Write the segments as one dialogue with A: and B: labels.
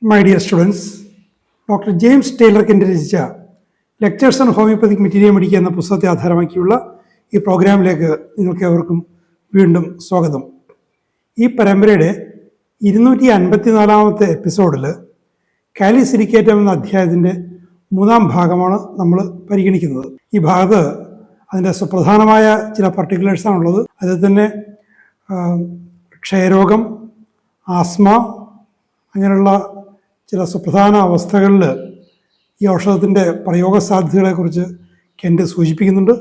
A: My dear students, doctor James Tyler Kent രചിച്ച lectures on homoeopathic material medica എന്ന പുസ്തകത്തെ ആധാരമാക്കിയുള്ള ഈ പ്രോഗ്രാമിലേക്ക് നിങ്ങൾക്ക് ഏവർക്കും വീണ്ടും സ്വാഗതം. ഈ പരമ്പരയുടെ 254 എപ്പിസോഡിൽ കാലിസിലിക്കേറ്റം എന്ന അധ്യായത്തിൻ്റെ 3-ാം ഭാഗമാണ് നമ്മൾ പരിഗണിക്കുന്നത്. ഈ ഭാഗത്ത് അതിൻ്റെ സുപ്രധാനമായ ചില പർട്ടിക്കുലേഴ്സാണുള്ളത്. അതിൽ തന്നെ ക്ഷയരോഗം, ആസ്മ, അങ്ങനെയുള്ള ചില സുപ്രധാന അവസ്ഥകളിൽ ഈ ഔഷധത്തിൻ്റെ പ്രയോഗ സാധ്യതകളെക്കുറിച്ച് കെൻ്റ് സൂചിപ്പിക്കുന്നുണ്ട്.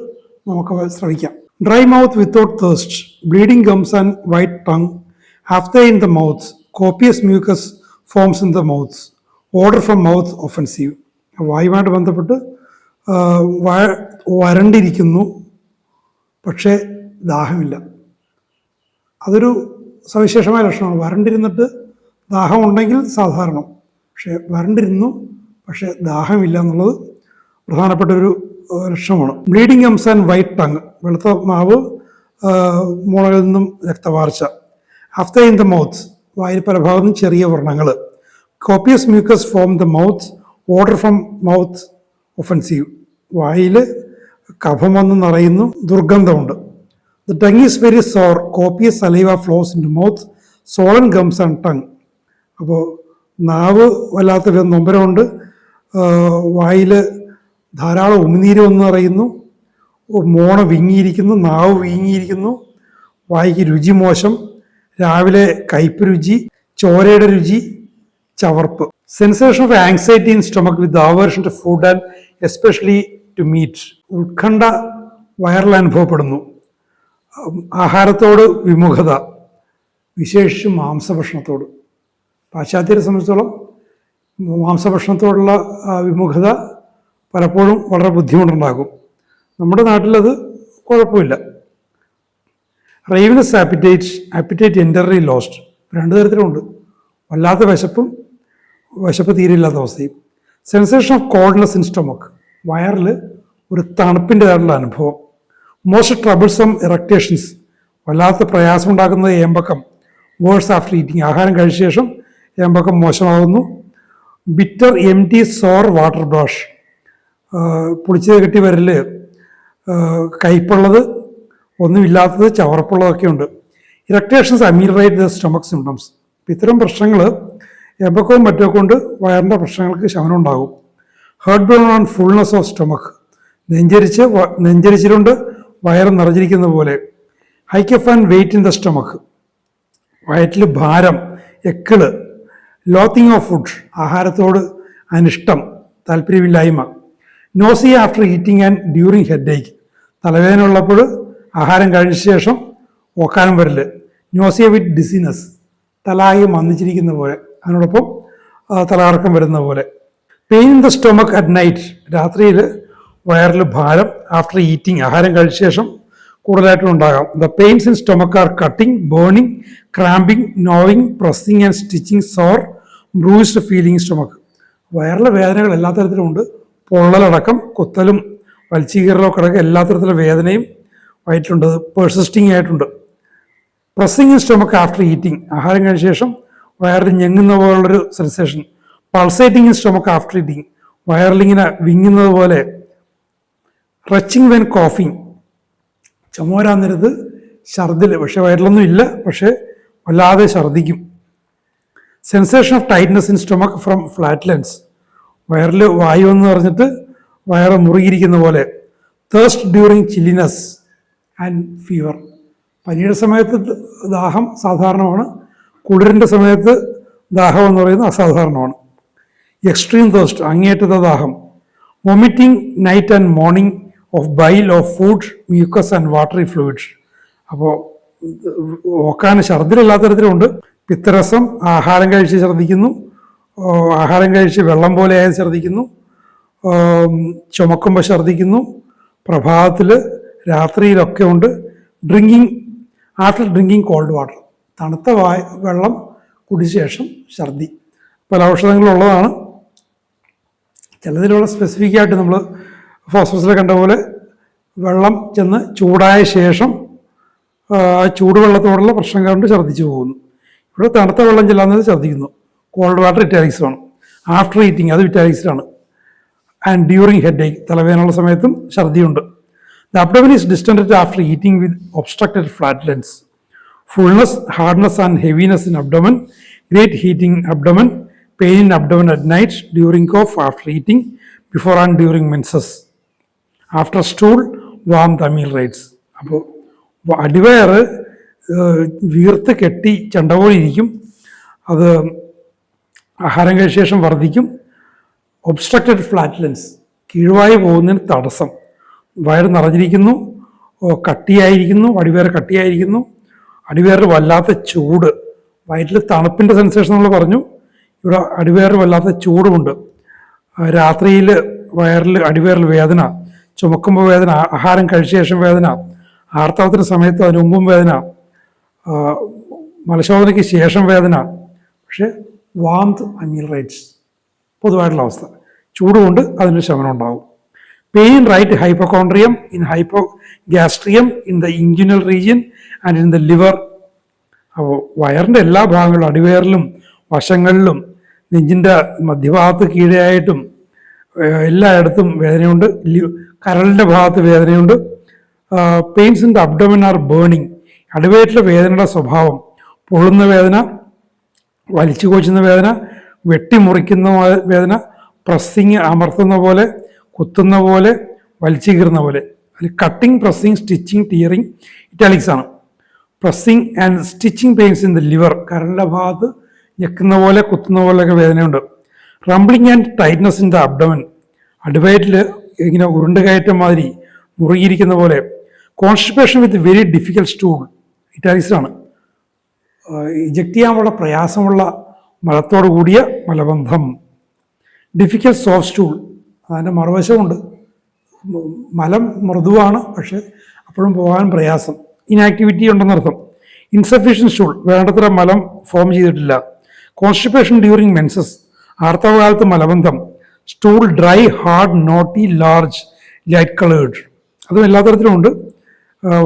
A: നമുക്കവ ശ്രവിക്കാം. Dry mouth without thirst, bleeding gums and white tongue, aphthae in the mouth, copious mucus forms in the mouth, odour from mouth offensive. വായുമായിട്ട് ബന്ധപ്പെട്ട് വരണ്ടിരിക്കുന്നു, പക്ഷേ ദാഹമില്ല. അതൊരു സവിശേഷമായ ലക്ഷണമാണ്. വരണ്ടിരുന്നിട്ട് ദാഹമുണ്ടെങ്കിൽ സാധാരണ, പക്ഷേ വരണ്ടിരുന്നു പക്ഷേ ദാഹമില്ല എന്നുള്ളത് പ്രധാനപ്പെട്ട ഒരു ലക്ഷണമാണ്. Bleeding gums and white tongue, വെളുത്ത നാവ്, മുളകിൽ നിന്നും രക്തവാർച്ച. ആഫ്റ്റർ ഇൻ ദ മൗത്ത്, വായിൽ പല ഭാഗത്തും ചെറിയ വ്രണങ്ങൾ. Copious mucus form the mouth, odour from mouth offensive, വായിൽ കഫം വന്ന് നിറയുന്നു, ദുർഗന്ധമുണ്ട്. The tongue is very sore, copious saliva flows in to mouth, swollen gums and tongue. അപ്പോൾ നാവ് വല്ലാത്തൊരു നൊമ്പരമുണ്ട്, വായിൽ ധാരാളം ഉമിനീര് വന്ന് നിറയുന്നു, മോണ വീങ്ങിയിരിക്കുന്നു, നാവ് വീങ്ങിയിരിക്കുന്നു, വായിക്ക് രുചി മോശം, രാവിലെ കയ്പ് രുചി, ചോരയുടെ രുചി, ചവർപ്പ്. Sensation of anxiety in stomach with aversion to food and especially to meat. ഉത്കണ്ഠ വയറിൽ അനുഭവപ്പെടുന്നു. ആഹാരത്തോട് വിമുഖത, വിശേഷിച്ചും മാംസഭക്ഷണത്തോട്. പാശ്ചാത്യരെ സംബന്ധിച്ചോളം മാംസഭക്ഷണത്തോടുള്ള വിമുഖത പലപ്പോഴും വളരെ ബുദ്ധിമുട്ടുണ്ടാകും. നമ്മുടെ നാട്ടിലത് കുഴപ്പമില്ല. റേവിനസ് ആപ്പിറ്റൈറ്റ് എൻ്റർലി ലോസ്റ്റ്, 2 തരത്തിലുണ്ട്. വല്ലാത്ത വിശപ്പ് തീരെയില്ലാത്ത അവസ്ഥയും. Sensation of coldness in stomach, വയറിൽ ഒരു തണുപ്പിൻ്റെതായിട്ടുള്ള അനുഭവം. മോസ്റ്റ് ട്രബിൾസം ഇറക്റ്റേഷൻസ്, വല്ലാത്ത പ്രയാസമുണ്ടാക്കുന്നത് ഏമ്പക്കം. വേഴ്സ് ആഫ്റ്റർ ഈറ്റിംഗ്, ആഹാരം കഴിച്ച ശേഷം ഏമ്പക്കം മോശമാകുന്നു. Bitter empty sour water brush, പുളിച്ചത് കെട്ടി വരൽ, കയ്പുള്ളത്, ഒന്നുമില്ലാത്തത്, ചവർപ്പുള്ളതൊക്കെ ഉണ്ട്. Eructations ameliorate the stomach symptoms. ഇത്തരം പ്രശ്നങ്ങൾ ഏമ്പക്കവും മറ്റൊക്കെ കൊണ്ട് വയറിൻ്റെ പ്രശ്നങ്ങൾക്ക് ശമനം ഉണ്ടാകും. Heartburn and fullness of stomach, നെഞ്ചരിച്ചിലുണ്ട്, വയറ് നിറഞ്ഞിരിക്കുന്ന പോലെ. Hiccough and weight in the stomach, വയറ്റിൽ ഭാരം, എക്കിള്. ലോത്തിങ് ഓഫ് ഫുഡ്, ആഹാരത്തോട് അനിഷ്ടം, താല്പര്യമില്ലായ്മ. Nausea after eating and during headache, തലവേദന ഉള്ളപ്പോൾ ആഹാരം കഴിച്ച ശേഷം ഓക്കാനം വരൽ. നോസിയ വിത്ത് ഡിസിനസ്, തലായി മന്ദിച്ചിരിക്കുന്ന പോലെ, അതിനോടൊപ്പം തലകറക്കം വരുന്ന പോലെ. Pain in the stomach at night, രാത്രിയിൽ വയറിൽ ഭാരം. ആഫ്റ്റർ ഈറ്റിംഗ്, ആഹാരം കഴിച്ച ശേഷം കൂടുതലായിട്ടും ഉണ്ടാകാം. The pains in stomach are cutting, burning, cramping, നോവിങ്, pressing and stitching, sore, bruised feeling stomach. വയറിലെ വേദനകൾ എല്ലാ തരത്തിലുമുണ്ട്. പൊള്ളലടക്കം, കുത്തലും വലിച്ചീകരലോ കിടക്കുക, എല്ലാ തരത്തിലുള്ള വേദനയും വയറ്റിലുണ്ട്. പെർസിസ്റ്റിംഗ് ആയിട്ടുണ്ട്. Pressing in stomach after eating, ആഹാരം കഴിച്ച ശേഷം വയറിൽ ഞെങ്ങുന്ന പോലുള്ളൊരു sensation. Pulsating in stomach after eating, വയറിലിങ്ങനെ വിങ്ങുന്നത് പോലെ. റച്ചിങ് വെൻ കോഫിങ്, ചുമവരാൻ നേരത്ത് ഛർദിൽ, പക്ഷെ വയറിലൊന്നും ഇല്ല, പക്ഷേ വല്ലാതെ ഛർദിക്കും. Sensation of tightness in stomach from flatulence, വയറിൽ വായു എന്ന് പറഞ്ഞിട്ട് വയറ് മുറുകിയിരിക്കുന്ന പോലെ. Thirst during chilliness and fever, പനിയുടെ സമയത്ത് ദാഹം സാധാരണമാണ്, കുളിരിൻ്റെ സമയത്ത് ദാഹം എന്ന് പറയുന്നത് അസാധാരണമാണ്. എക്സ്ട്രീം തേഴ്സ്റ്റ്, അങ്ങേയറ്റത്തെ ദാഹം. Vomiting night and morning of bile of food, mucus and watery fluids. അപ്പോൾ ഓക്കാൻ ഛർദിൽ എല്ലാ തരത്തിലുമുണ്ട്. പിത്തരസം, ആഹാരം കഴിച്ച് ഛർദിക്കുന്നു, ആഹാരം കഴിച്ച് വെള്ളം പോലെ ആയത് ഛർദിക്കുന്നു, ചുമക്കുമ്പോൾ ഛർദിക്കുന്നു, പ്രഭാതത്തിൽ, രാത്രിയിലൊക്കെ ഉണ്ട്. Drinking after drinking called water, തണുത്ത വെള്ളം കുടിച്ച ശേഷം ഛർദി. പല ഔഷധങ്ങളുള്ളതാണ്. ചിലതിലുള്ള സ്പെസിഫിക് ആയിട്ട് നമ്മൾ ഫോസ്ഫറസിൽ കണ്ട പോലെ വെള്ളം ചെന്ന് ചൂടായ ശേഷം ചൂടുവെള്ളത്തോടുള്ള പ്രശ്നം കൊണ്ട് ഛർദ്ദിച്ചു പോകുന്നു. ഇവിടെ തണുത്ത വെള്ളം ചെല്ലാന്നത് ഛർദ്ദിക്കുന്നു. കോൾഡ് വാട്ടർ ഇറ്റാലിക്സുമാണ്. ആഫ്റ്റർ ഈറ്റിംഗ് അത് ഇറ്റാലിക്സിലാണ്. ആൻഡ് ഡ്യൂറിങ് ഹെഡ് ഏക്ക് തലവേദനയുള്ള സമയത്തും ഛർദിയുണ്ട്. The abdomen is distended after eating with obstructed flatulence. Fullness, hardness and heaviness in abdomen, great heating abdomen, pain in abdomen at night, during cough, after eating, before and during menses. After stool, warmth ameliorate. അപ്പോൾ അടിവയറ് വീർത്ത് കെട്ടി ചെണ്ട പോലെ ഇരിക്കും. അത് ആഹാരം കഴിച്ച ശേഷം വർദ്ധിക്കും. ഒബ്സ്ട്രക്റ്റഡ് ഫ്ലാറ്റ്ലൻസ്, കീഴ്വായി പോകുന്നതിന് തടസ്സം. വയറ് നിറഞ്ഞിരിക്കുന്നു, കട്ടിയായിരിക്കുന്നു, അടിവയറ് കട്ടിയായിരിക്കുന്നു. അടിവയറിൽ വല്ലാത്ത ചൂട്, വയറ്റിൽ തണുപ്പിൻ്റെ സെൻസേഷൻ നമ്മൾ പറഞ്ഞു. ഇവിടെ അടിവയറിൽ വല്ലാത്ത ചൂടുമുണ്ട്. രാത്രിയിൽ അടിവയറിൽ വേദന, ചുമക്കുമ്പോൾ വേദന, ആഹാരം കഴിച്ച ശേഷം വേദന, ആർത്തവത്തിന് സമയത്ത് അതിന് മുമ്പും വേദന, മലശോധനയ്ക്ക് ശേഷം വേദന. പക്ഷേ വാംത് അമീൽറേറ്റ്സ് പൊതുവായിട്ടുള്ള അവസ്ഥ. ചൂടുകൊണ്ട് അതിന് ശമനം ഉണ്ടാവും. Pain right hypochondrium in hypogastrium in the inguinal region and in the liver. അപ്പോൾ വയറിൻ്റെ എല്ലാ ഭാഗങ്ങളിലും, അടിവയറിലും വശങ്ങളിലും നെഞ്ചിൻ്റെ മധ്യഭാഗത്ത് കീഴെയായിട്ടും എല്ലായിടത്തും വേദനയുണ്ട്. കരളിൻ്റെ ഭാഗത്ത് വേദനയുണ്ട്. Pains in the abdomen are burning. അടിവയറ്റിലെ വേദനയുടെ സ്വഭാവം പൊള്ളുന്ന വേദന, വലിച്ചു കോച്ചുന്ന വേദന, വെട്ടിമുറിക്കുന്ന വേദന, പ്രസ്സിങ് അമർത്തുന്ന പോലെ, കുത്തുന്ന പോലെ, വലിച്ചു കീറുന്ന പോലെ. അതിൽ cutting, pressing, stitching, tearing italics ആണ്. Pressing and stitching pains in the liver, കരളിൻ്റെ ഭാഗത്ത് ഞെക്കുന്ന പോലെ, കുത്തുന്ന പോലെയൊക്കെ വേദനയുണ്ട്. Rumbling and tightness in the abdomen, അടിവയറ്റിൽ ഇങ്ങനെ ഉരുണ്ട് കയറ്റം മാതിരി മുറുകിയിരിക്കുന്ന പോലെ. Constipation with very difficult stool ഇറ്റാലിക്സിലാണ്. ഇജക്ട് ചെയ്യാനുള്ള പ്രയാസമുള്ള മലത്തോടു കൂടിയ മലബന്ധം. ഡിഫിക്കൽട്ട് സോഫ്റ്റ് സ്റ്റൂൾ, അതിൻ്റെ മറുവശമുണ്ട്. മലം മൃദുവാണ്, പക്ഷെ അപ്പോഴും പോകാൻ പ്രയാസം. ഇനാക്ടിവിറ്റി ഉണ്ടെന്നർത്ഥം. ഇൻസഫിഷ്യൻ സ്റ്റൂൾ, വേണ്ടത്ര മലം ഫോം ചെയ്തിട്ടില്ല. കോൺസ്റ്റിപ്പേഷൻ ഡ്യൂറിങ് മെൻസസ്, ആർത്തവകാലത്ത് മലബന്ധം. Stool dry, hard, naughty, large, light coloured, അതും എല്ലാ തരത്തിലുമുണ്ട്.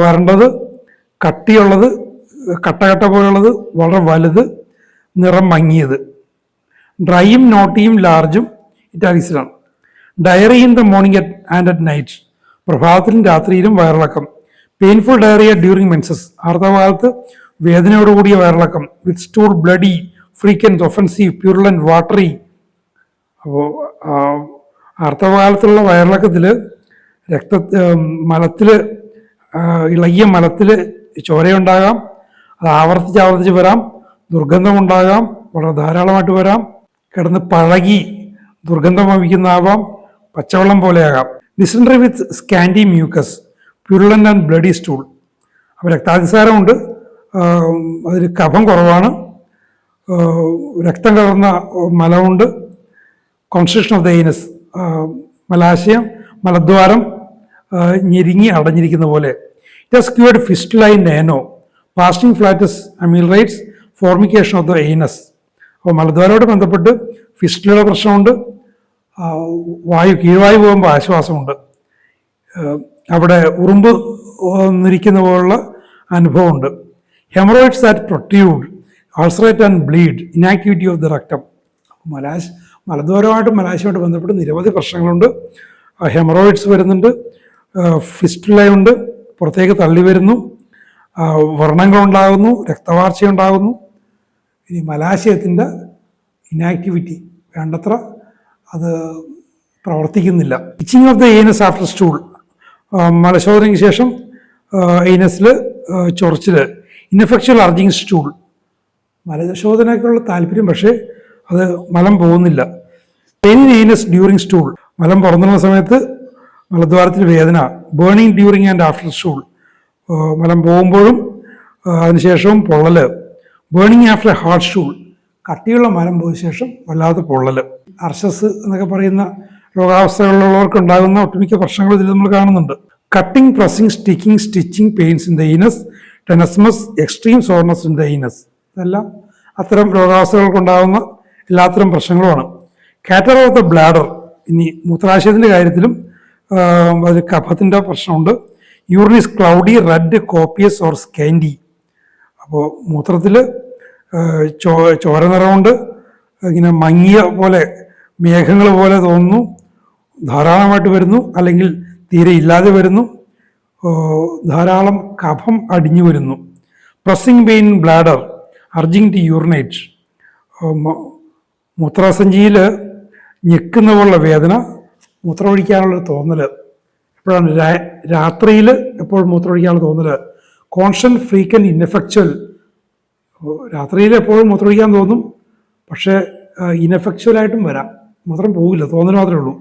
A: വരണ്ടത്, കട്ടിയുള്ളത്, കട്ട പോലുള്ളത്, വളരെ വലുത്, നിറം മങ്ങിയത്. ഡ്രൈയും നോട്ടിയും ലാർജും ഇറ്റാലിക്സിലാണ്. Diarrhoea in the morning and at night, പ്രഭാതത്തിലും രാത്രിയിലും വയറിളക്കം. പെയിൻഫുൾ ഡയറിയ ഡ്യൂറിങ് മെൻസസ്, ആർത്തവകാലത്ത് വേദനയോടുകൂടിയ വയറിളക്കം. With stool bloody, frequent, offensive, purulent, watery. അപ്പോൾ ആർത്തവകാലത്തുള്ള വയറിളക്കത്തിൽ മലത്തിൽ ഇളകിയ മലത്തിൽ ചോരയുണ്ടാകാം. അത് ആവർത്തിച്ച് വരാം. ദുർഗന്ധമുണ്ടാകാം, വളരെ ധാരാളമായിട്ട് വരാം. കിടന്ന് പഴകി ദുർഗന്ധം വമിക്കുന്നതാവാം. പച്ചവെള്ളം പോലെയാകാം. Dysentery with scanty mucus, purulent and bloody stool. അപ്പോൾ രക്താതിസാരമുണ്ട്, അതിൽ കഫം കുറവാണ്, രക്തം കലർന്ന മലമുണ്ട്. കോൺസ്ട്രിക്ഷൻ ഓഫ് ദ ഏനസ്, മലാശയം, മലദ്വാരം ഞെരുങ്ങി അടഞ്ഞിരിക്കുന്ന പോലെ. It has cured fistula in ano, passing flatus ameliorates, formication of the anus. അപ്പോൾ മലദ്വാരത്തോട് ബന്ധപ്പെട്ട് ഫിസ്റ്റുലയുടെ പ്രശ്നമുണ്ട്. കീഴ്വായു പോകുമ്പോൾ ആശ്വാസമുണ്ട്. അവിടെ ഉറുമ്പ് നിരിക്കുന്ന പോലുള്ള അനുഭവമുണ്ട്. Haemorrhoids that protrude, ulcerate and bleed, inactivity of the rectum. മലദ്വാരമായിട്ടും മലാശയമായിട്ട് ബന്ധപ്പെട്ട് നിരവധി പ്രശ്നങ്ങളുണ്ട്. ഹെമറോയിഡ്സ് വരുന്നുണ്ട്, ഫിസ്റ്റുലയുണ്ട്, പുറത്തേക്ക് തള്ളി വരുന്നു, വ്രണങ്ങളുണ്ടാകുന്നു, രക്തവാർച്ചയുണ്ടാകുന്നു. ഇനി മലാശയത്തിൻ്റെ ഇനാക്ടിവിറ്റി വേണ്ടത്ര അത് പ്രവർത്തിക്കുന്നില്ല. Itching of the anus after stool, മലശോധനയ്ക്ക് ശേഷം ഏനസിൽ ചൊറിച്ചിൽ. ഇൻഎഫക്ച്വൽ അർജിങ് സ്റ്റൂൾ, മലശോധനയ്ക്കുള്ള താല്പര്യം, പക്ഷേ അത് മലം പോകുന്നില്ല. Pain in anus during stool, മലം പുറന്നുള്ള സമയത്ത് മലദ്വാരത്തിൽ വേദന. Burning during and after stool, മലം പോകുമ്പോഴും അതിനുശേഷവും പൊള്ളൽ. ബേണിംഗ് ആഫ്റ്റർ ഹാർഡ് സ്റ്റൂൾ, കട്ടിയുള്ള മലം പോയ ശേഷം വല്ലാത്ത പൊള്ളൽ. അർശസ് എന്നൊക്കെ പറയുന്ന രോഗാവസ്ഥകളുള്ളവർക്കുണ്ടാകുന്ന ഒട്ടുമിക്ക പ്രശ്നങ്ങൾ ഇതിൽ നമ്മൾ കാണുന്നുണ്ട്. Cutting, pressing, sticking, stitching pains in the anus, tenesmus, extreme soreness in the anus. ഇതെല്ലാം അത്തരം രോഗാവസ്ഥകൾക്കുണ്ടാകുന്ന എല്ലാത്തരം പ്രശ്നങ്ങളുമാണ്. കാറ്റർ ഓഫ് ദ ബ്ലാഡർ, ഇനി മൂത്രാശയത്തിൻ്റെ കാര്യത്തിലും അതിൽ കഫത്തിൻ്റെ പ്രശ്നമുണ്ട്. Urine is cloudy, red, copious or scanty. അപ്പോൾ മൂത്രത്തിൽ ചോര നിറമുണ്ട്, ഇങ്ങനെ മങ്ങിയ പോലെ മേഘങ്ങൾ പോലെ തോന്നുന്നു, ധാരാളമായിട്ട് വരുന്നു, അല്ലെങ്കിൽ തീരെ ഇല്ലാതെ വരുന്നു, ധാരാളം കഫം അടിഞ്ഞു വരുന്നു. Pressing pain bladder, urging to urinate, മൂത്രാസഞ്ചിയിൽ ഞെക്കുന്ന പോലുള്ള വേദന, മൂത്രമൊഴിക്കാനുള്ളൊരു തോന്നൽ. എപ്പോഴാണ്? രാത്രിയിൽ എപ്പോഴും മൂത്രമൊഴിക്കാനുള്ള തോന്നൽ. കോൺസ്റ്റന്റ് ഫ്രീക്വന്റ് ഇൻഎഫക്ച്വൽ, രാത്രിയിൽ എപ്പോഴും മൂത്രമൊഴിക്കാൻ തോന്നും, പക്ഷേ ഇൻഎഫക്ച്വലായിട്ടും വരാം, മൂത്രം പോകില്ല, തോന്നൽ മാത്രമേ ഉള്ളൂ.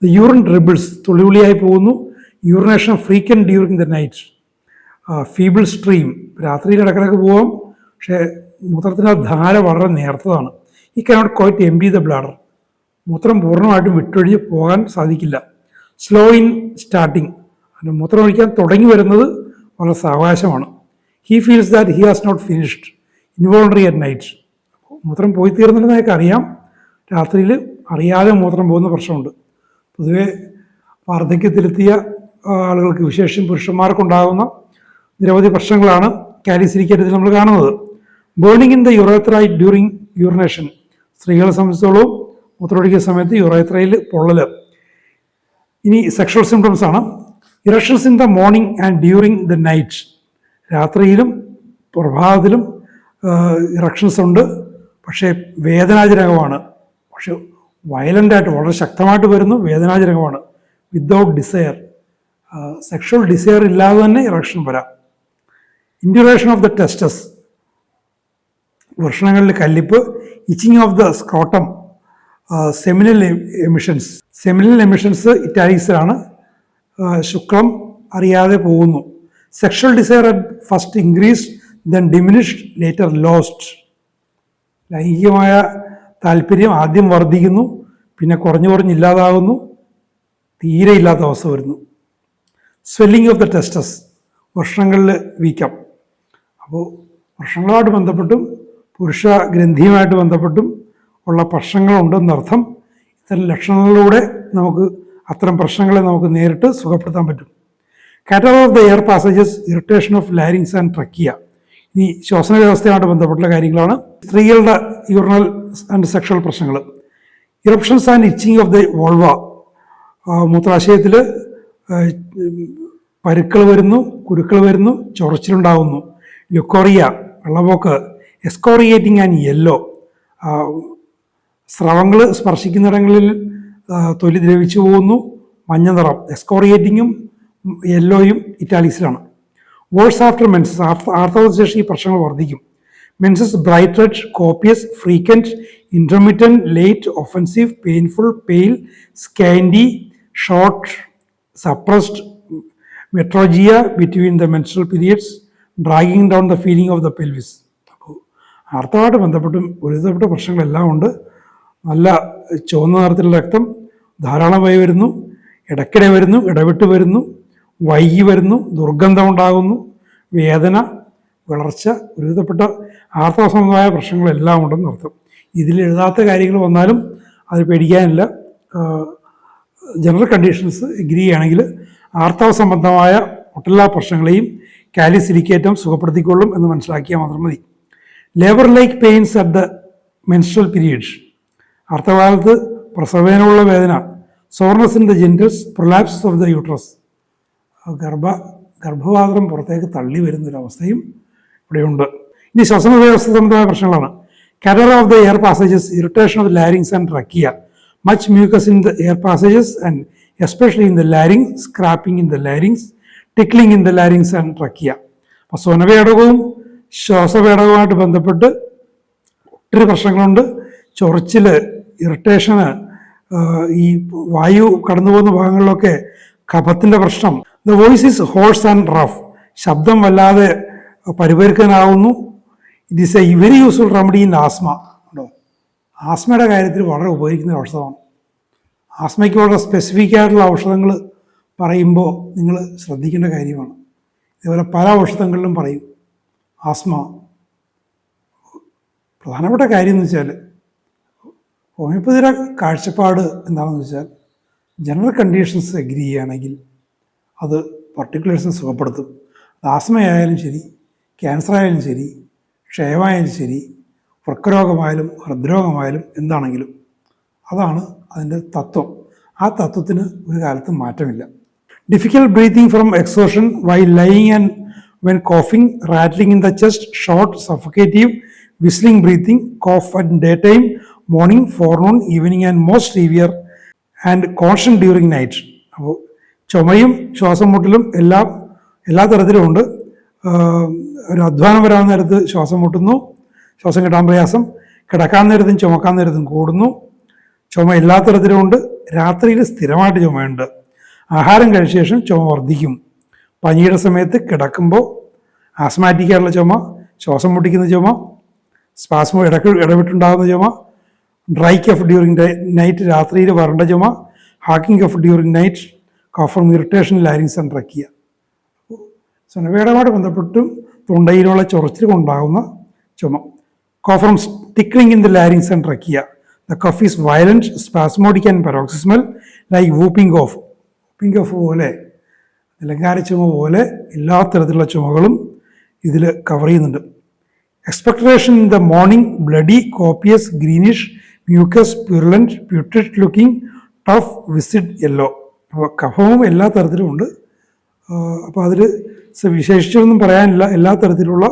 A: ദ യൂറിൻ ഡ്രിബിൾസ്, തുള്ളിയായി പോകുന്നു. Urination frequent during the night. Feeble stream, രാത്രിയിൽ ഇടക്കിടക്ക് പോകാം, പക്ഷേ മൂത്രത്തിൻ്റെ ധാര വളരെ നേർത്തതാണ്. ഈ cannot quite empty the bladder, മൂത്രം പൂർണ്ണമായിട്ടും വിട്ടൊഴിഞ്ഞ് പോകാൻ സാധിക്കില്ല. സ്ലോ ഇൻ സ്റ്റാർട്ടിങ്, മൂത്രം ഒഴിക്കാൻ തുടങ്ങി വരുന്നത് വളരെ സാവകാശമാണ്. He feels that he has not finished involuntary at night, മൂത്രം പോയി തീർന്നില്ലെന്നൊക്കെ അറിയാം, രാത്രിയിൽ അറിയാതെ മൂത്രം പോകുന്ന പ്രശ്നമുണ്ട്. പൊതുവെ വാർദ്ധക്യത്തിലെത്തിയ ആളുകൾക്ക്, വിശേഷം പുരുഷന്മാർക്കുണ്ടാകുന്ന നിരവധി പ്രശ്നങ്ങളാണ് കാലിസിലിക്കേറ്റത്തിൽ നമ്മൾ കാണുന്നത്. Burning in the യുറേത്ര during urination, സ്ത്രീകളെ സംബന്ധിച്ചോളം മൂത്രമൊഴിക്കുന്ന സമയത്ത് യുറേത്രയിൽ പൊള്ളല്. ഇനി സെക്ഷൽ സിംറ്റംസ് ആണ്. Erections in the morning and during the night, രാത്രിയിലും പ്രഭാതത്തിലും ഇറക്ഷൻസ് ഉണ്ട്, പക്ഷേ വേദനാജനകമാണ്, പക്ഷെ വയലൻ്റായിട്ട് വളരെ ശക്തമായിട്ട് വരുന്നു, വേദനാജനകമാണ്. വിത്തൗട്ട് ഡിസയർ, സെക്ഷൽ ഡിസയർ ഇല്ലാതെ തന്നെ ഇറക്ഷൻ വരാം. ഇൻഡ്യൂറേഷൻ ഓഫ് ദ ടെസ്റ്റസ്, വൃഷണങ്ങളിൽ കല്ലിപ്പ്. Itching of the scrotum. Seminal emissions, seminal emissions ഇറ്റാലിക്സിലാണ്, ശുക്ലം അറിയാതെ പോകുന്നു. Sexual desire at first increase then diminished later lost, ലൈംഗികമായ താല്പര്യം ആദ്യം വർദ്ധിക്കുന്നു, പിന്നെ കുറഞ്ഞില്ലാതാകുന്നു, തീരെ ഇല്ലാത്ത അവസ്ഥ വരുന്നു. സ്വെല്ലിംഗ് ഓഫ് ദ ടെസ്റ്റസ്, വൃഷണങ്ങളിൽ വീക്കം. അപ്പോൾ വൃഷണങ്ങളുമായിട്ട് ബന്ധപ്പെട്ടും പുരുഷ ഗ്രന്ഥിയുമായിട്ട് ബന്ധപ്പെട്ടും ഉള്ള പ്രശ്നങ്ങളുണ്ടെന്നർത്ഥം. ഇത്തരം ലക്ഷണങ്ങളിലൂടെ നമുക്ക് അത്തരം പ്രശ്നങ്ങളെ നമുക്ക് നേരിട്ട് സുഖപ്പെടുത്താൻ പറ്റും. Catarrh of the air passages, irritation of larynx and trachea. ഇനി ശ്വസന വ്യവസ്ഥയുമായിട്ട് ബന്ധപ്പെട്ടുള്ള കാര്യങ്ങളാണ്. സ്ത്രീകളുടെ യൂറിനൽ ആൻഡ് സെക്ഷൽ പ്രശ്നങ്ങൾ. Eruptions and itching of the vulva, മൂത്രാശയത്തിൽ പരുക്കൾ വരുന്നു, കുരുക്കൾ വരുന്നു, ചൊറിച്ചിലുണ്ടാകുന്നു. ലുക്കോറിയ, വെള്ളപ്പോക്ക്. എസ്കോറിയേറ്റിംഗ് ആൻഡ് യെല്ലോ, സ്രവങ്ങൾ സ്പർശിക്കുന്നിടങ്ങളിൽ തൊലി ദ്രവിച്ചു പോകുന്നു, മഞ്ഞ നിറം. എസ്കോറിയേറ്റിങ്ങും യെല്ലോയും ഇറ്റാലിക്സിലാണ്. വേഴ്സ് ആഫ്റ്റർ മെൻസസ്, ആർത്തവശേഷം ഈ പ്രശ്നങ്ങൾ വർദ്ധിക്കും. Menses bright red, copious, frequent, intermittent, late, offensive, painful, pale, scanty, short, suppressed, metrorrhagia between the menstrual periods, dragging down the feeling of the pelvis. അപ്പോൾ ആർത്തവമായിട്ട് ബന്ധപ്പെട്ടും ഒരുവിധപ്പെട്ട പ്രശ്നങ്ങളെല്ലാം ഉണ്ട്. നല്ല ചുവന്ന നിറത്തിലുള്ള രക്തം ധാരാളമായി വരുന്നു, ഇടയ്ക്കിടെ വരുന്നു, ഇടവിട്ട് വരുന്നു, വൈകി വരുന്നു, ദുർഗന്ധം ഉണ്ടാകുന്നു, വേദന, വിളർച്ച, ഒരുവിധപ്പെട്ട ആർത്തവ സംബന്ധമായ പ്രശ്നങ്ങളെല്ലാം ഉണ്ടെന്ന് അർത്ഥം. ഇതിൽ എഴുതാത്ത കാര്യങ്ങൾ വന്നാലും അത് പേടിക്കാനില്ല. ജനറൽ കണ്ടീഷൻസ് എഗ്രി ചെയ്യുകയാണെങ്കിൽ ആർത്തവ സംബന്ധമായ ഒട്ടെല്ലാ പ്രശ്നങ്ങളെയും കാലിസിലിക്കേറ്റം സുഖപ്പെടുത്തിക്കൊള്ളും എന്ന് മനസ്സിലാക്കിയാൽ മാത്രം മതി. Labour like pains at the menstrual periods, ആർത്തവകാലത്ത് പ്രസവേദനയുള്ള വേദന. Soreness in the genitals, prolapse of the uterus, ഗർഭപാത്രം പുറത്തേക്ക് തള്ളി വരുന്നൊരവസ്ഥയും ഇവിടെയുണ്ട്. ഇനി ശ്വസന വ്യവസ്ഥ സംബന്ധമായ പ്രശ്നങ്ങളാണ്. Catarrh of the air passages, irritation of the larynx and trachea, much mucus in the air passages and especially in the larynx, scraping in the larynx, tickling in the larynx and trachea. അപ്പോൾ സ്വനപേടകവും ശ്വാസപേടകവുമായിട്ട് ബന്ധപ്പെട്ട് ഒത്തിരി പ്രശ്നങ്ങളുണ്ട്. ചൊറിച്ചിൽ, ഇറിറ്റേഷന്, ഈ വായു കടന്നു പോകുന്ന ഭാഗങ്ങളിലൊക്കെ കഫത്തിൻ്റെ പ്രശ്നം. The voice is hoarse and rough, ശബ്ദം വല്ലാതെ പരിപരുക്കാനാവുന്നു. It is a very useful remedy in asthma. ഉണ്ടോ, ആസ്മയുടെ കാര്യത്തിൽ വളരെ ഉപകരിക്കുന്ന ഔഷധമാണ്. ആസ്മയ്ക്ക് വളരെ സ്പെസിഫിക് ആയിട്ടുള്ള ഔഷധങ്ങൾ പറയുമ്പോൾ നിങ്ങൾ ശ്രദ്ധിക്കേണ്ട കാര്യമാണ്. ഇതുപോലെ പല ഔഷധങ്ങളിലും പറയും ആസ്മ. പ്രധാനപ്പെട്ട കാര്യം എന്ന് വെച്ചാൽ ഹോമിയോപ്പതിയുടെ കാഴ്ചപ്പാട് എന്താണെന്ന് വെച്ചാൽ ജനറൽ കണ്ടീഷൻസ് എഗ്രി ചെയ്യുകയാണെങ്കിൽ അത് പർട്ടിക്കുലേഴ്സിനെ സുഖപ്പെടുത്തും. ആസ്മയായാലും ശരി, ക്യാൻസർ ആയാലും ശരി, ക്ഷയമായാലും ശരി, വൃക്കരോഗമായാലും ഹൃദ്രോഗമായാലും എന്താണെങ്കിലും. അതാണ് അതിൻ്റെ തത്വം. ആ തത്വത്തിന് ഒരു കാലത്തും മാറ്റമില്ല. Difficult breathing from exhaustion while lying and when coughing, rattling in the chest, short suffocative whistling breathing, cough at daytime, morning, forenoon, evening and most severe and constant during night. അപ്പോൾ ചുമയും ശ്വാസം മുട്ടലും എല്ലാ തരത്തിലും ഉണ്ട്. ഒരു അധ്വാനം വരാൻ നേരത്ത് ശ്വാസം മുട്ടുന്നു, ശ്വാസം കിട്ടാൻ പ്രയാസം, കിടക്കാൻ നേരത്തും ചുമക്കാൻ നേരത്തും കൂടുന്നു. ചുമ എല്ലാ തരത്തിലും ഉണ്ട്. രാത്രിയിൽ സ്ഥിരമായിട്ട് ചുമയുണ്ട്. ആഹാരം കഴിച്ച ശേഷം ചുമ വർദ്ധിക്കും. പനിയുടെ സമയത്ത് കിടക്കുമ്പോൾ ആസ്മാറ്റിക്കായിട്ടുള്ള ചുമ, ശ്വാസം മുട്ടിക്കുന്ന ചുമ, സ്പാസ്മോ ഇടവിട്ടുണ്ടാകുന്ന ചുമ, ഡ്രൈ കഫ് ഡ്യൂറിങ് നൈറ്റ്, രാത്രിയിൽ വരണ്ട ചുമ, hacking cough during night, cough from irritation larynx and trachea. സുനവേടമായിട്ട് ബന്ധപ്പെട്ടും തൊണ്ടയിലുള്ള ചൊറിച്ചിൽ കൊണ്ടാകുന്ന ചുമ. Cough from tickling in the larynx and trachea. The cough is violent, spasmodic and paroxysmal like whooping cough. Whooping cough പോലെ, നിലങ്കാര ചുമ പോലെ എല്ലാ തരത്തിലുള്ള ചുമകളും ഇതിൽ കവർ ചെയ്യുന്നുണ്ട്. Expectoration in the morning, bloody, copious, greenish, mucus, purulent, putrid looking, tough, viscid, yellow. അപ്പോൾ കഫവും എല്ലാ തരത്തിലും ഉണ്ട്. അപ്പോൾ അതിൽ വിശേഷിച്ചൊന്നും പറയാനില്ല, എല്ലാ തരത്തിലുള്ള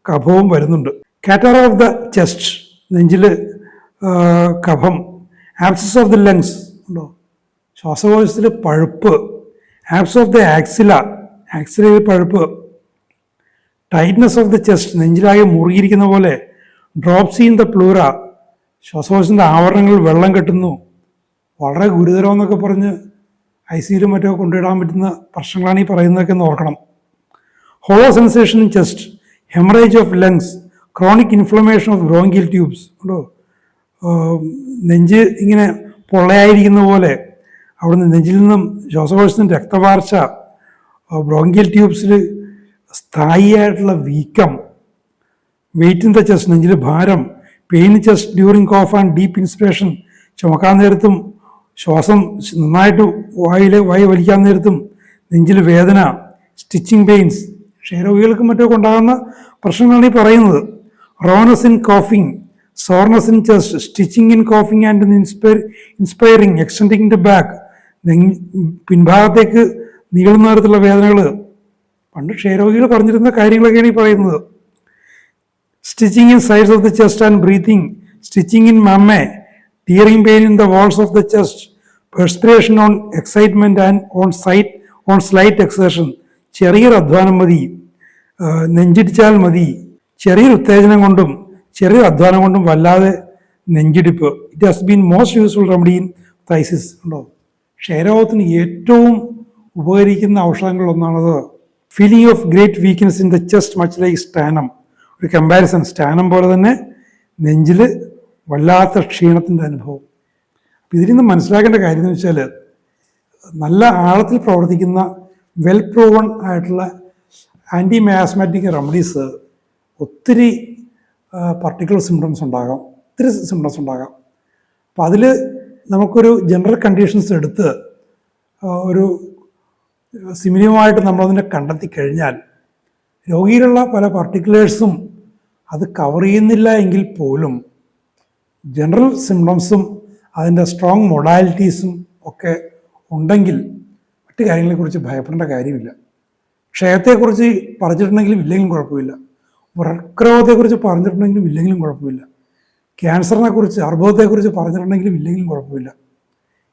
A: കഫവും വരുന്നുണ്ട്. കാറ്ററ ഓഫ് ദ ചെസ്റ്റ്, നെഞ്ചിൽ കഫം. ആബ്സസ് ഓഫ് ദ ലങ്സ് ഉണ്ടോ, ശ്വാസകോശത്തിൽ പഴുപ്പ്. ആബ്സസ് ഓഫ് ദ ആക്സില, ആക്സിലയിൽ പഴുപ്പ്. ടൈറ്റ്നസ് ഓഫ് ദ ചെസ്റ്റ്, നെഞ്ചിലാകെ മുറുകിയിരിക്കുന്ന പോലെ. ഡ്രോപ്സി ഇൻ ദ പ്ലൂറ, ശ്വാസകോശത്തിൻ്റെ ആവരണങ്ങളിൽ വെള്ളം കെട്ടുന്നു. വളരെ ഗുരുതരം എന്നൊക്കെ പറഞ്ഞ് ICUയിലും മറ്റോ കൊണ്ടിടാൻ പറ്റുന്ന പ്രശ്നങ്ങളാണ് ഈ പറയുന്നതൊക്കെ എന്ന് ഓർക്കണം. Hollow sensation in chest, haemorrhage of lungs, chronic inflammation of bronchial tubes ഉണ്ടോ, നെഞ്ച് ഇങ്ങനെ പൊള്ളയായിരിക്കുന്ന പോലെ, അവിടുന്ന് നെഞ്ചിൽ നിന്നും ശ്വാസകോശത്തിൻ്റെ രക്തവാർച്ച, ബ്രോങ്കിയൽ ട്യൂബ്സിൽ സ്ഥായിയായിട്ടുള്ള വീക്കം. വെയിറ്റ് ഇൻ ദ ചെസ്റ്റ്, നെഞ്ചിൽ ഭാരം. Pain in chest during cough and deep inspiration, ചുമക്കാൻ നേരത്തും ശ്വാസം നന്നായിട്ട് വായി വലിക്കാൻ നേരത്തും നെഞ്ചിൽ വേദന. സ്റ്റിച്ചിങ് പെയിൻസ്, ക്ഷയരോഗികൾക്കും മറ്റൊക്കെ ഉണ്ടാകുന്ന പ്രശ്നങ്ങളാണ് ഈ പറയുന്നത്. Rawness in coughing, soreness in chest, stitching in coughing and inspiring, extending the back, പിൻഭാഗത്തേക്ക് നീളുന്ന തരത്തിലുള്ള വേദനകൾ. പണ്ട് ക്ഷയരോഗികൾ പറഞ്ഞിരുന്ന കാര്യങ്ങളൊക്കെയാണ് ഈ പറയുന്നത്. Stitching in sides of the chest and breathing, stitching in mammae, tearing pain in the walls of the chest, perspiration on excitement and on slight exertion. ചെറിയൊരു അധ്വാനം മതി, നെഞ്ചിടിച്ചാൽ മതി. ചെറിയൊരു ഉത്തേജനം കൊണ്ടും ചെറിയൊരു അധ്വാനം കൊണ്ടും വല്ലാതെ നെഞ്ചിടിപ്പ്. It has been most useful remedy in phthisis ഉണ്ടോ. ക്ഷയരോഗത്തിന് ഏറ്റവും ഉപകരിക്കുന്ന ഔഷധങ്ങളിലൊന്നാണത്. Feeling of great weakness in the chest much like stannum. ഒരു കമ്പാരിസൺ, സ്റ്റാനം പോലെ തന്നെ നെഞ്ചിൽ വല്ലാത്ത ക്ഷീണത്തിൻ്റെ അനുഭവം. അപ്പം ഇതിൽ നിന്ന് മനസ്സിലാക്കേണ്ട കാര്യം എന്ന് വെച്ചാൽ, നല്ല ആഴത്തിൽ പ്രവർത്തിക്കുന്ന വെൽ പ്രൂവൺ ആയിട്ടുള്ള ആൻറ്റി മയാസ്മാറ്റിക് റെമഡീസ് ഒത്തിരി പർട്ടിക്കുലർ സിംറ്റംസ് ഉണ്ടാകാം, ഒത്തിരി സിംറ്റംസ് ഉണ്ടാകാം. അപ്പം അതിൽ നമുക്കൊരു ജനറൽ കണ്ടീഷൻസ് എടുത്ത് ഒരു സിമിലിയുമായിട്ട് നമ്മളതിനെ കണ്ടെത്തി കഴിഞ്ഞാൽ, രോഗിയിലുള്ള പല പർട്ടിക്കുലേഴ്സും അത് കവർ ചെയ്യുന്നില്ല എങ്കിൽ പോലും ജനറൽ സിംറ്റംസും അതിൻ്റെ സ്ട്രോങ് മൊഡാലിറ്റീസും ഒക്കെ ഉണ്ടെങ്കിൽ മറ്റു കാര്യങ്ങളെക്കുറിച്ച് ഭയപ്പെടേണ്ട കാര്യമില്ല. ക്ഷയത്തെക്കുറിച്ച് പറഞ്ഞിട്ടുണ്ടെങ്കിലും ഇല്ലെങ്കിലും കുഴപ്പമില്ല, വൃക്കരോഗത്തെക്കുറിച്ച് പറഞ്ഞിട്ടുണ്ടെങ്കിലും ഇല്ലെങ്കിലും കുഴപ്പമില്ല, ക്യാൻസറിനെക്കുറിച്ച് അർബുദത്തെക്കുറിച്ച് പറഞ്ഞിട്ടുണ്ടെങ്കിലും ഇല്ലെങ്കിലും കുഴപ്പമില്ല.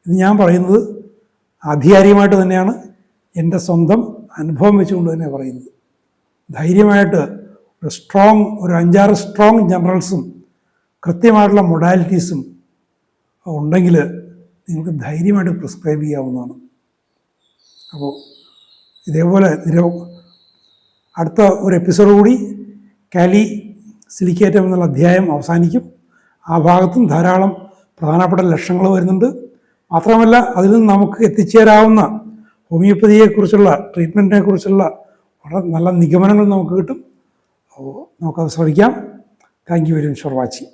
A: ഇത് ഞാൻ പറയുന്നത് ആധികാരികമായിട്ട് തന്നെയാണ്, എൻ്റെ സ്വന്തം അനുഭവം വെച്ചുകൊണ്ട് തന്നെ പറയുന്നത്. ധൈര്യമായിട്ട് ഒരു 5-6 സ്ട്രോങ് ജനറൽസും കൃത്യമായിട്ടുള്ള മൊഡാലിറ്റീസും ഉണ്ടെങ്കിൽ നിങ്ങൾക്ക് ധൈര്യമായിട്ട് പ്രിസ്ക്രൈബ് ചെയ്യാവുന്നതാണ്. അപ്പോൾ ഇതേപോലെ അടുത്ത ഒരു എപ്പിസോഡ് കൂടി കാലി സിലിക്കേറ്റം എന്നുള്ള അധ്യായം അവസാനിക്കും. ആ ഭാഗത്തും ധാരാളം പ്രധാനപ്പെട്ട ലക്ഷണങ്ങൾ വരുന്നുണ്ട്. മാത്രമല്ല അതിൽ നിന്ന് നമുക്ക് എത്തിച്ചേരാവുന്ന ഹോമിയോപ്പതിയെക്കുറിച്ചുള്ള ട്രീറ്റ്മെൻറ്റിനെക്കുറിച്ചുള്ള വളരെ നല്ല നിഗമനങ്ങൾ നമുക്ക് കിട്ടും. നമുക്കത് ശ്രമിക്കാം. Thank you very much for watching.